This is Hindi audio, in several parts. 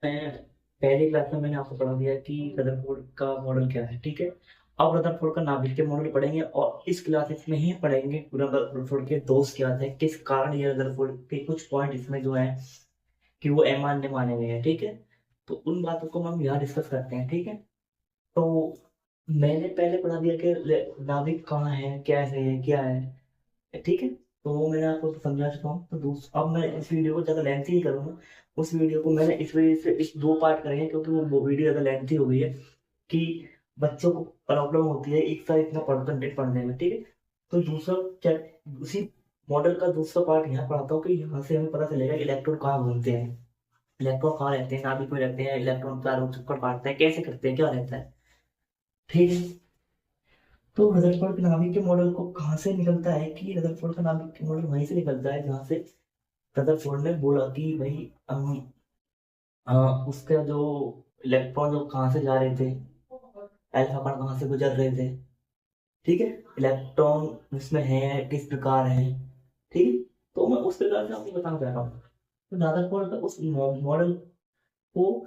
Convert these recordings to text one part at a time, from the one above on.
मैं पहली क्लास में मैंने आपको पढ़ा दिया कि रदरफोर्ड का मॉडल क्या है, ठीक है। अब रदरफोर्ड का नाभिक के मॉडल पढ़ेंगे और इस क्लासेस में ही पढ़ेंगे रदरफोर्ड के दोष क्या थे, किस कारण ये रदरफोर्ड के कुछ पॉइंट इसमें जो है कि वो अमान्य माने गए हैं, ठीक है। तो उन बातों को हम यहाँ डिस्कस करते हैं, ठीक है। तो मैंने पहले पढ़ा दिया कि नाभिक कहाँ है, कैसे है, क्या है, ठीक है। तो वो मैंने आपको समझा चुका हूँ। तो अब मैं इस वीडियो को ज़्यादा लेंथी नहीं करूँगा। उस वीडियो को मैंने इस वजह से इस दो पार्ट करेंगे क्योंकि वो वीडियो ज़्यादा लेंथी हो गई है कि बच्चों को प्रॉब्लम होती है एक साथ इतना कंटेंट पढ़ने में, ठीक है। तो दूसरा क्या, उसी मॉडल का दूसरा पार्ट यहाँ पढ़ाता हूँ कि यहाँ से हमें पता चलेगा इलेक्ट्रॉन कहाँ घूमते हैं, इलेक्ट्रॉन कहाँ रहते हैं, नाभिक में रहते हैं, इलेक्ट्रॉन चारों चक्कर काटते हैं, कैसे करते हैं, क्या रहता है, ठीक है। तो रदरफोर्ड के नाभिक के मॉडल को कहाँ से निकलता है कि रदरफोर्ड का नाभिक के मॉडल वहीं से निकलता है जहाँ से रदरफोर्ड ने बोला कि भाई उसका जो इलेक्ट्रॉन जो कहाँ से जा रहे थे, अल्फा कण कहाँ से गुजर रहे थे, ठीक है। इलेक्ट्रॉन उसमें है किस प्रकार है, ठीक है। तो मैं उस प्रकार से आपको बताना चाह रहा हूँ। तो रदरफोर्ड का उस मॉडल को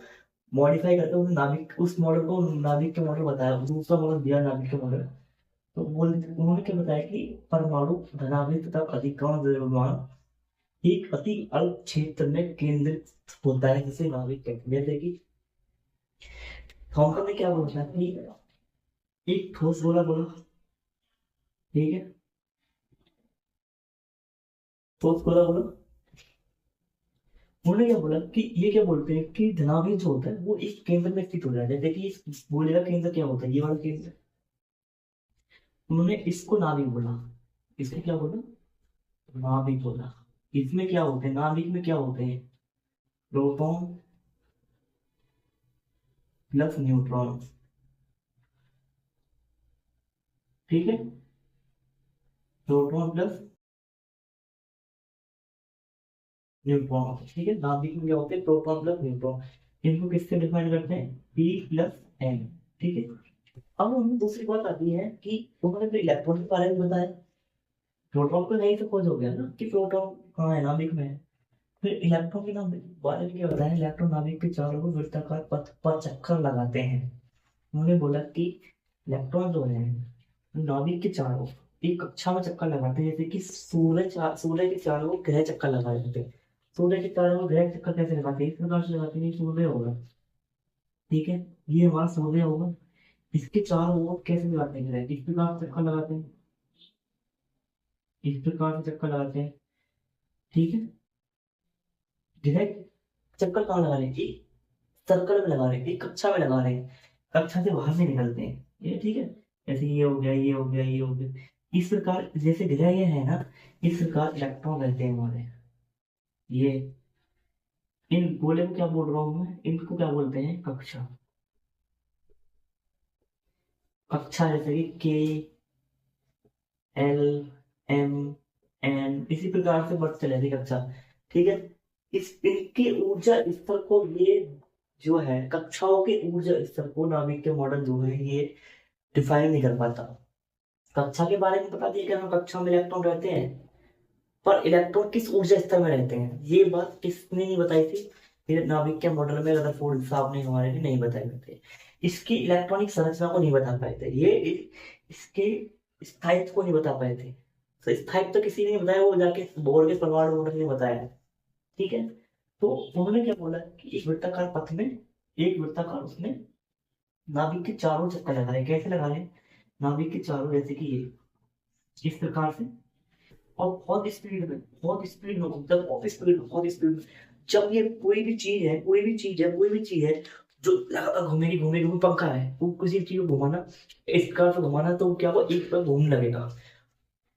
मॉडिफाई करके उन्होंने नाभिक उस मॉडल को नाभिक के मॉडल बताया, दूसरा मॉडल दिया नाभिक के मॉडल। तो उन्होंने क्या बताया कि परमाणु धनात्मक तथा अधिकांश द्रव्यमान एक अति अल्प क्षेत्र में केंद्रित होता है जिसे नाभिक कहते हैं। जैसे कि थॉमसन ने क्या बोला कि एक ठोस गोला बोला, ठीक है, ठोस गोला बोला। उन्होंने क्या बोला कि ये क्या बोलते हैं कि धनावेग जो होता है वो एक केंद्र में स्थित हो जाता है। जैसे कि इस गोले का केंद्र क्या होता है, ये वाला केंद्र। उन्होंने इसको नाभिक बोला, इसको क्या बोला, नाभिक बोला। इसमें क्या होते हैं, नाभिक में क्या होते हैं, प्रोटॉन प्लस न्यूट्रॉन, ठीक है। प्रोटॉन प्लस न्यूट्रॉन, ठीक है। नाभिक में क्या होते हैं, प्रोटॉन प्लस न्यूट्रॉन। इनको किससे डिफाइन करते हैं, पी प्लस एन, ठीक है। अब हमें दूसरी बात आती है कि उन्होंने तो इलेक्ट्रॉन के बारे में बताया, प्रोटॉन को नहीं तो खोज हो गया ना कि प्रोटॉन कहाँ है, नाभिक में है। फिर इलेक्ट्रॉन के नाम बारे में क्या बताया, इलेक्ट्रॉन नाभिक के चारों ओर वृत्ताकार पथ पर चक्कर लगाते हैं। उन्होंने बोला कि इलेक्ट्रॉन जो है नाभिक के चारों एक कक्षा में चक्कर लगाते हैं, जैसे कि सूर्य के चारों ओर ग्रह चक्कर लगा देते हैं। सूर्य के चारों ओर ग्रह चक्कर कैसे लगाते हैं, इस प्रकार से लगाते हैं, सूर्य होगा, ठीक है। ये हमारा सूर्य होगा, इसके चारों ओर कैसे लगाते हैं ग्रह, इस प्रकार से चक्कर लगाते हैं, इस प्रकार से चक्कर लगाते हैं, ठीक है। ग्रह चक्कर कहाँ लगा रहे हैं, एक सर्कल में लगा रहे हैं, एक कक्षा में लगा रहे हैं, कक्षा से बाहर नहीं निकलते हैं ये, ठीक है। जैसे ये हो गया, ये हो गया, ये हो गया, इस प्रकार जैसे ग्रह ये है ना, इस प्रकार इलेक्ट्रॉन रहते हैं हमारे। ये इन गोले को क्या बोल रहा हूँ मैं, इनको क्या बोलते हैं, कक्षा। कक्षा जैसे कि के एल एम एन इसी प्रकार से बढ़ते चले थे कक्षा, ठीक है। इस इनके ऊर्जा स्तर को ये जो है कक्षाओं के ऊर्जा स्तर को नाभिक के मॉडल जो है ये डिफाइन नहीं कर पाता। कक्षा के बारे में बता दिया कि हाँ कक्षा में इलेक्ट्रॉन रहते हैं, पर इलेक्ट्रॉन किस ऊर्जा स्तर में रहते हैं ये बात किसने नहीं बताई थी, ये नाभिक के मॉडल में रदरफोर्ड साहब ने हमारे लिए नहीं बताए हुए थे। इसकी इलेक्ट्रॉनिक संरचना को नहीं बता पाए थे ये, इसके स्थायित्व को नहीं बता पाए थे। तो स्थायित्व तो किसी ने नहीं बताया, वो जाके बोर्ड के परमाणु मॉडल ने बताया है, ठीक है। तो उन्होंने क्या बोला कि एक वृत्ताकार पथ में एक वृत्ताकार उसने नाभिक के चारों चक्कर लगा रहे, कैसे लगा रहे, नाभिक के चारों, जैसे कि ये इस प्रकार से, और बहुत स्पीड में घूमता है, बहुत स्पीड में। जब ये कोई भी चीज है जो लगातार घूमेगी घूमेगी, वो पंखा है, वो किसी चीज को घुमाना, इस प्रकार से घुमाना, तो क्या वो एक पर घूमने लगेगा।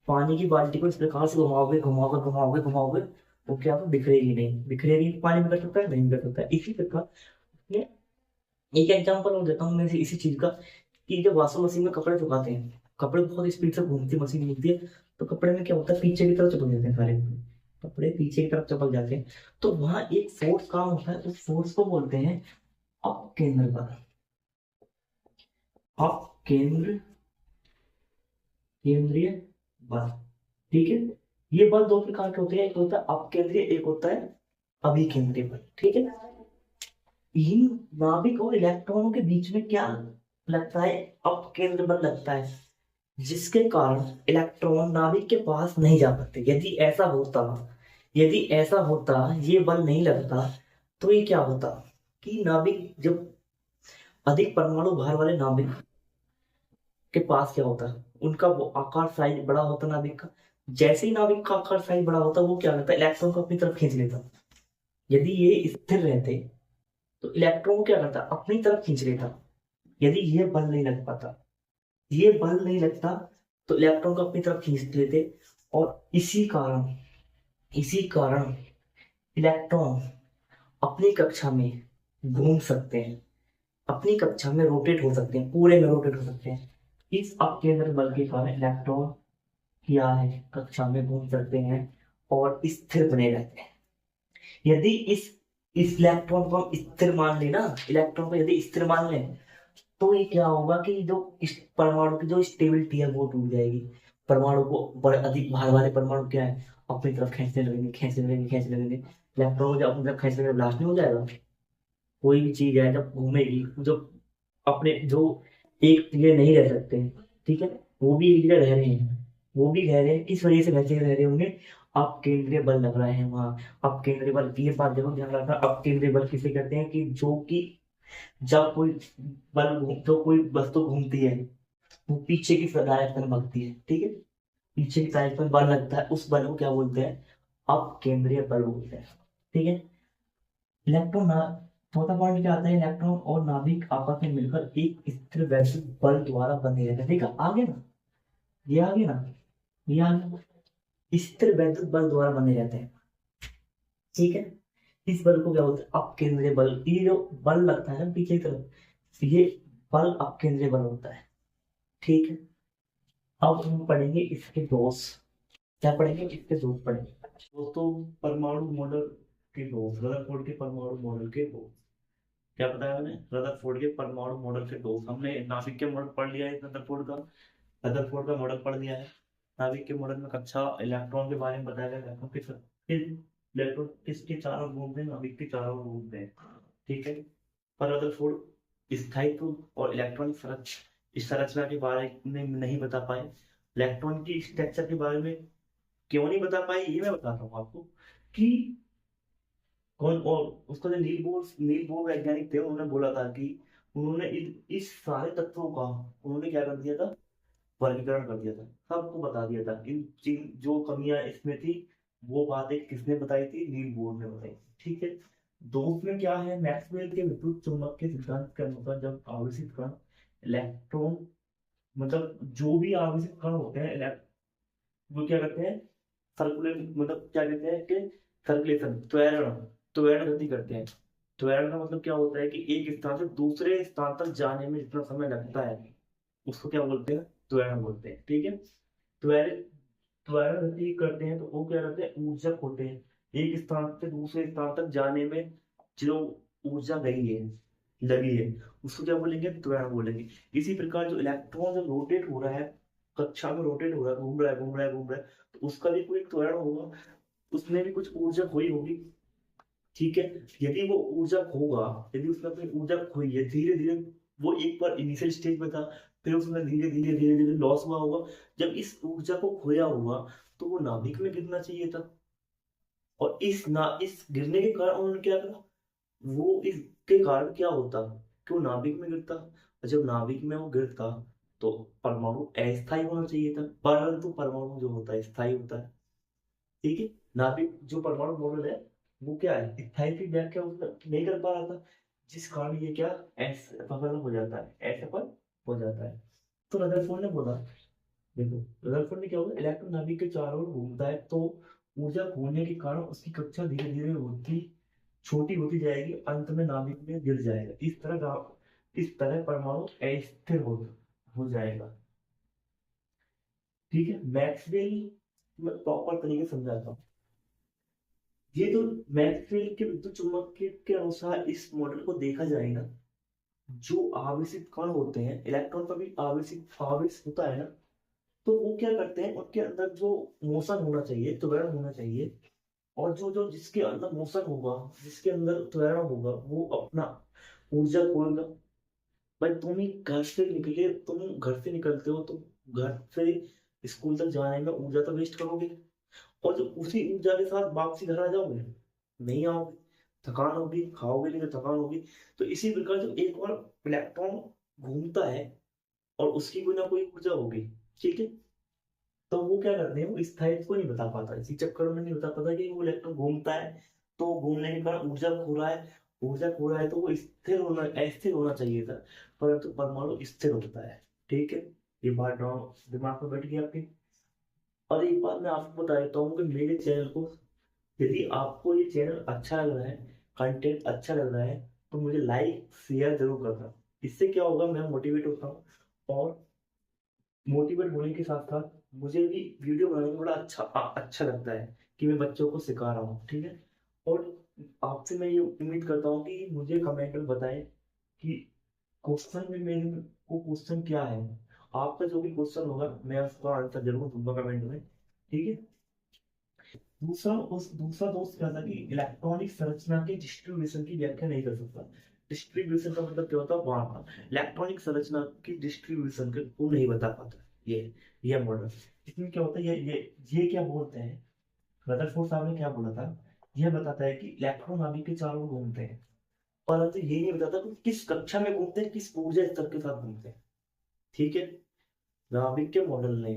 पानी की बाल्टी को इस प्रकार से घुमाओगे घुमाओगे घुमाओगे घुमाओगे, तो क्या वो बिखरेगी नहीं, बिखरेगी तो पानी में कर सकता है, नहीं कर सकता है। इसी प्रकार ये एक एग्जांपल और देता हूँ मैं इसी चीज का, कि जब वॉशिंग मशीन में कपड़े सुखाते हैं, कपड़े बहुत स्पीड से घूमती है, मशीन घूमती है, तो कपड़े में क्या होता है, पीछे की तरफ चिपक जाते हैं सारे कपड़े पीछे की तरफ चिपक जाते हैं। तो वहां एक फोर्स काम होता है, उस फोर्स को बोलते हैं अप केंद्र बल, अप केंद्र केंद्रीय बल, ठीक है। ये बल दो प्रकार के होते हैं, एक होता है अप केंद्रीय, एक होता है अभिकेंद्रीय बल, ठीक है। इन नाभिक और इलेक्ट्रॉनों के बीच में क्या लगता है, अपकेंद्र बल लगता है, जिसके कारण इलेक्ट्रॉन नाभिक के पास नहीं जा पाते। यदि ऐसा होता ये बल नहीं लगता, तो ये क्या होता कि नाभिक जब अधिक परमाणु भार वाले नाभिक के पास क्या होता, उनका वो आकार साइज बड़ा होता नाभिक का। जैसे ही नाभिक का आकार साइज बड़ा होता, वो क्या करता, इलेक्ट्रॉन को अपनी तरफ खींच लेता। यदि ये स्थिर रहते तो इलेक्ट्रॉन को क्या करता, अपनी तरफ खींच लेता। यदि ये बल नहीं लग पाता, ये बल नहीं लगता, तो इलेक्ट्रॉन को अपनी तरफ खींच लेते। और इसी कारण इलेक्ट्रॉन अपनी कक्षा में घूम सकते हैं, अपनी कक्षा में रोटेट हो सकते हैं, पूरे में रोटेट हो सकते हैं। इस अपकेंद्र बल के कारण इलेक्ट्रॉन क्या है, कक्षा में घूम सकते हैं और स्थिर बने रहते हैं। यदि इस इलेक्ट्रॉन को हम स्थिर मान लेना, इलेक्ट्रॉन को यदि स्थिर मान लें, तो ये क्या होगा कि जो इस परमाणु की जो स्टेबिलिटी है वो टूट जाएगी। परमाणु को बड़े अधिक भार वाले परमाणु क्या है, अपनी तरफ खींचने लगेंगे। इलेक्ट्रॉन को जब अपनी तरफ खींचने ब्लास्ट नहीं हो जाएगा। कोई भी चीज है जब घूमेगी, जब अपने जो एक जगह नहीं रह सकते, ठीक है, वो भी एक जगह रह रहे हैं, वो भी रह रहे हैं, किस वजह से वैसे रह रहे होंगे, अब केंद्रीय बल लग रहा है वहां। अब केंद्रीय बल, ये बात देखो ध्यान रखना, अब केंद्रीय बल किसे कहते हैं, कि जो कि जब जो कोई वस्तु घूमती है, वो पीछे की डायरेक्शन में भागती है, ठीक है, पीछे की डायरेक्शन में बल लगता है, उस बल को क्या बोलते हैं, अब केंद्रीय बल बोलते हैं। ठीक है, इलेक्ट्रॉन ना चौथा पॉइंट क्या आता है, इलेक्ट्रॉन और नाभिक आपस में मिलकर एक स्थिर वैद्युत बल द्वारा बने रहते हैं। देखा आगे ना, ये आगे ना, ये आगे, स्थिर वैद्युत बल द्वारा बने रहते हैं। ठीक है, इस बल को क्या बोलते हैं, अपकेंद्रीय बल। ये जो बल लगता है ना पीछे की तरफ, ये बल अपकेंद्रीय बल होता है। ठीक है, अब हम पढ़ेंगे इसके दोष। क्या पढ़ेंगे, इसके दोष पढ़ेंगे। दोस्तों, परमाणु मॉडल के दोष, रदरफोर्ड के परमाणु मॉडल के दोष। क्या बताया मैंने, रदरफोर्ड के परमाणु मॉडल के दोष। हमने नाभिक के मॉडल पढ़ लिया है, रदरफोर्ड का मॉडल पढ़ लिया है। नाभिक के मॉडल में कक्षा इलेक्ट्रॉन के बारे में बताया गया, इलेक्ट्रॉन किसके चारों घूमते हैं, नाभिक के चारों ओर घूमते हैं। ठीक है, पर रदरफोर्ड स्थायित्व और इलेक्ट्रॉन इस संरचना के बारे में नहीं बता पाए। इलेक्ट्रॉन की स्ट्रक्चर के बारे में क्यों नहीं बता पाए, ये मैं बताता हूँ आपको। कि कौन, और उसका जो नील बोर वैज्ञानिक थे, उन्होंने बोला था कि उन्होंने इस सारे तत्वों का उन्होंने क्या कर दिया था, वर्गीकरण कर दिया था, सबको बता दिया था। इन चीन जो कमियां इसमें थी, वो बातें किसने बताई थी, नील बोर ने बताई थी। ठीक है, दोस्त में क्या है, मैक्सवेल के विद्युत चुंबक के सिद्धांत के अनुसार जब आवेशित कण इलेक्ट्रॉन, मतलब जो भी आवेशित कण होते हैं, वो क्या करते हैं, सर्कुलेट, मतलब क्या कहते हैं कि सर्कुलेशन, त्वरण, त्वरण गति करते हैं। त्वरण का मतलब क्या होता है कि एक स्थान से दूसरे स्थान तक जाने में जितना समय लगता है, उसको क्या बोलते हैं, त्वरण बोलते हैं। ठीक है, त्वरण त्वरण गति करते हैं, तो वो क्या करते हैं, ऊर्जक होते हैं। एक स्थान से दूसरे स्थान तक जाने में जो ऊर्जा गई है, लगी है, उसको क्या बोलेंगे, त्वरण बोलेंगे। इसी प्रकार जो इलेक्ट्रॉन जब रोटेट हो रहा है, कक्षा में रोटेट हो रहा है, घूम रहा है, तो उसका भी कोई त्वरण होगा, उसमें भी कुछ ऊर्जा खोई होगी। ठीक है, यदि वो ऊर्जा खोगा, यदि उसने अपनी ऊर्जा खोई है, धीरे धीरे, वो एक बार इनिशियल स्टेज में था, फिर उसमें धीरे धीरे लॉस हुआ होगा। जब इस ऊर्जा को खोया हुआ, तो वो नाभिक में गिरना चाहिए था, और इस गिरने के कारण उन्होंने क्या करा, वो इसके कारण क्या होता कि वो नाभिक में गिरता, और जब नाभिक में वो गिरता, तो परमाणु अस्थायी होना चाहिए था, परंतु परमाणु जो होता है स्थायी होता है। ठीक है, नाभिक जो परमाणु मॉडल है, वो क्या है, स्थायी की व्याख्या उसने नहीं कर पा रहा था, जिस कारण ये क्या, असफल हो जाता है, असफल हो जाता है। तो रदरफोर्ड ने बोला, देखो रदरफोर्ड ने क्या बोला, इलेक्ट्रॉन नाभिक के चारों ओर घूमता है, तो ऊर्जा खोने के कारण उसकी कक्षा धीरे धीरे होती छोटी होती जाएगी, अंत में नाभिक में गिर जाएगा। इस तरह परमाणु अस्थिर हो जाएगा। ठीक है, मैक्सवेल मैं प्रॉपर तरीके से समझाता हूँ। ये तो मैक्सवेल के विद्युत चुम्बकीय के अनुसार इस मॉडल को देखा जाए ना, जो आवेशित कण होते हैं, इलेक्ट्रॉन पर भी आवेश होता है ना, तो वो क्या करते हैं, उनके अंदर जो मोशन होना चाहिए, त्वरण होना चाहिए, और जो जो जिसके अंदर मोशन होगा, जिसके अंदर प्रेरणा होगा, वो अपना ऊर्जा खोएगा। भाई तुम ही घर से निकले, तुम घर से निकलते हो, तुम घर से स्कूल तक जाने में ऊर्जा तो वेस्ट करोगे, और जब उसी ऊर्जा के साथ वापसी घर आ जाओगे, नहीं आओगे, थकान होगी, खाओगे नहीं तो थकान होगी। तो इसी प्रकार जब एक बार इलेक्ट्रॉन घूमता है और उसकी कोई ना कोई ऊर्जा होगी, ठीक है, तो वो क्या करते हैं, वो स्थायित्व को नहीं बता पाता, इसी चक्कर में नहीं बता पाता कि वो इलेक्ट्रॉन घूमता है, तो घूमने के कारण ऊर्जा खो रहा है, ऊर्जा खो रहा है तो वो स्थिर होना, अस्थिर होना चाहिए था, परंतु परमाणु स्थिर होता है। ठीक है, ये बात दिमाग में बैठ गई आपके। और एक बात मैं आपको बता देता हूँ कि मेरे चैनल को, यदि आपको ये चैनल अच्छा लग रहा है, कंटेंट अच्छा लग रहा है, तो मुझे लाइक शेयर जरूर करना। इससे क्या होगा, मैं मोटिवेट होता हूँ, और मोटिवेट होने के साथ साथ मुझे भी वीडियो बनाने में बड़ा अच्छा लगता है कि मैं बच्चों को सिखा रहा हूँ। ठीक है, और आपसे मैं ये उम्मीद करता हूँ कि मुझे कमेंट में बताएं कि क्वेश्चन में मेरे को क्वेश्चन क्या है। आपका जो भी क्वेश्चन होगा मैं उसका आंसर जरूर दूंगा कमेंट में। ठीक है, दूसरा दोस्त क्या था कि इलेक्ट्रॉनिक संरचना के डिस्ट्रीब्यूशन की व्याख्या नहीं कर सकता। डिस्ट्रीब्यूशन का मतलब क्या होता है, बांटना। इलेक्ट्रॉनिक संरचना की डिस्ट्रीब्यूशन को नहीं बता पाता ये मॉडल। इसमें क्या होता है, ये क्या बोलते हैं, रदरफोर्ड साहब ने क्या बोला था, यह बताता है कि इलेक्ट्रॉन नाभिक के चारों ओर घूमते हैं, परंतु ये नहीं बताता कि किस कक्षा में घूमते हैं, किस ऊर्जा स्तर के साथ घूमते हैं। ठीक है, नाभिक के मॉडल ने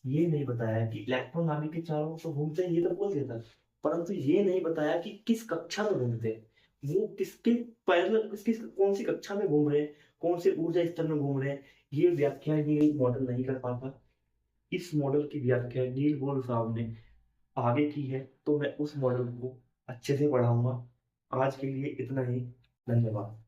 ये नहीं बताया कि इलेक्ट्रॉन नाभिक के चारों ओर तो घूमते हैं, ये तो बोल देता, परंतु ये नहीं बताया कि किस कक्षा में घूमते हैं, वो किसके पैरेलल, किस कौन सी कक्षा में घूम रहे हैं, कौन से ऊर्जा स्तर में घूम रहे हैं, ये व्याख्या ये मॉडल नहीं कर पाता। इस मॉडल की व्याख्या नील बोर साहब ने आगे की है, तो मैं उस मॉडल को अच्छे से पढ़ाऊंगा। आज के लिए इतना ही, धन्यवाद।